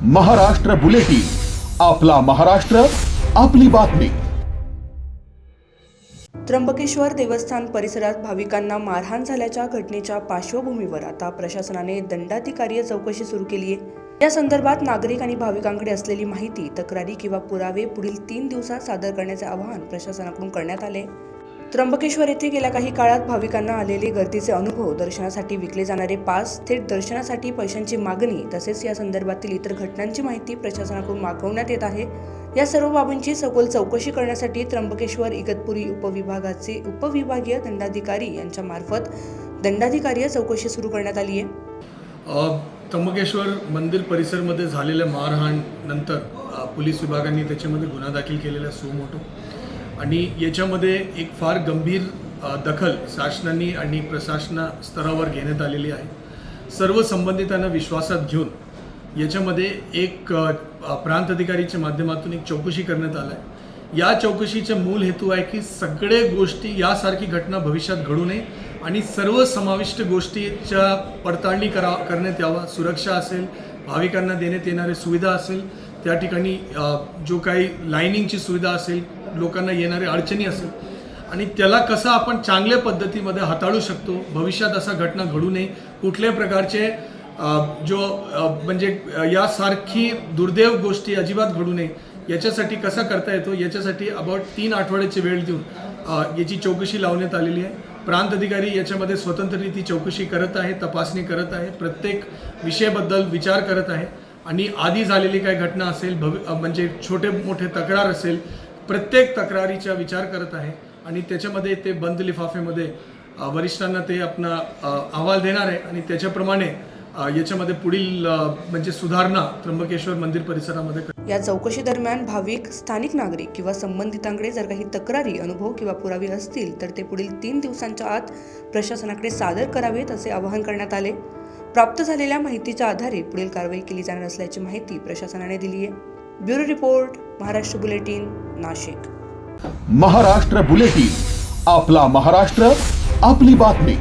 Maharashtra bulletin, आपला महाराष्ट्र, आपली बातमी। त्र्यंबकेश्वर देवस्थान परिसरात भाविकांना मारहाण झाल्याच्या घटनेच्या पार्श्वभूमीवर आता प्रशासनाने दंडाधिकारीय चौकशी सुरू केली आहे। या संदर्भात नागरिक आणि भाविकांकडे असलेली माहिती, तक्रारी किंवा पुरावे पुढील 3 दिवसात सादर करण्याचे आवाहन प्रशासनाकडून करण्यात आले। त्र्यंबकेश्वर येथे गेल्या काही काळात भाविकांना आलेले गर्दीचे अनुभव, दर्शनासाठी विकले जाणारे पास, थेट दर्शनासाठी पैशांची मागणी तसेच या संदर्भातील इतर घटनांची माहिती प्रशासनाकडून मागवण्यात येत आहे। या सर्व बाबींची सखोल चौकशी करण्यासाठी त्र्यंबकेश्वर इगतपुरी उपविभागाचे उपविभागीय दंडाधिकारी यांच्या मार्फत दंडाधिकारीय चौकशी सुरू करण्यात आली आहे। त्र्यंबकेश्वर मंदिर परिसरमध्ये झालेल्या मारहाण नंतर पोलीस विभागाने त्याच्यामध्ये गुन्हा दाखल केलेला सुमोटो आणि याच्यामध्ये एक फार गंभीर दखल शासनाने आणि प्रशासना स्तरावर घेण्यात आलेली आहे। सर्व संबंधितांना विश्वासात घेऊन याच्यामध्ये एक प्रांत अधिकारीच्या माध्यमातून एक चौकशी करण्यात आली आहे। या चौकशीचा मूल हेतू आहे की सगळे गोष्टी यासारखी घटना भविष्यात घडू नये आणि सर्व समाविष्ट गोष्टीच्या पडताळणी करण्यात यावा। सुरक्षा असेल, भाविकांना देण्यात येणारे सुविधा असेल, त्या ठिकाणी जो काही लाईनिंगची सुविधा असेल, लोकांना येणारे अडचणी असेल आणि त्याला कसं आपण चांगल्या पद्धतीमध्ये हाताळू शकतो, भविष्यात असा घटना घडू नये, कुठल्याही प्रकारचे म्हणजे यासारखी दुर्दैव गोष्टी अजिबात घडू नये याच्यासाठी कसा करता येतो, याच्यासाठी अबाउट 3 आठवड्याची वेळ देऊन याची चौकशी लावण्यात आलेली आहे। प्रांत अधिकारी याच्यामध्ये स्वतंत्ररित्या चौकशी करत आहे, तपासणी करत आहे, प्रत्येक विषयाबद्दल विचार करत आहे आणि आधी झालेली काही घटना असेल, म्हणजे छोटे मोठे तक्रार असेल, प्रत्येक तक्रारीचा विचार करत आहे आणि त्याच्यामध्ये ते बंद लिफाफ्यामध्ये वरिष्ठांना ते आपला अहवाल देणार आहे आणि त्याच्याप्रमाणे याच्यामध्ये पुढील म्हणजे सुधारणा त्र्यंबकेश्वर मंदिर परिसरामध्ये। या चौकशी दरम्यान भाविक, स्थानिक नागरिक किंवा संबंधितांकडे जर काही तक्रारी, अनुभव किंवा पुरावे असतील तर ते पुढील 3 दिवसांच्या आत प्रशासनाकडे सादर करावेत असे आवाहन करण्यात आले। प्राप्त झालेल्या माहितीच्या आधारे पुढील कारवाई केली जाणार असल्याची माहिती प्रशासनाने दिली आहे। Bureau report, Maharashtra bulletin, Nashik. Maharashtra bulletin, आपला महाराष्ट्र, आपली बातमी।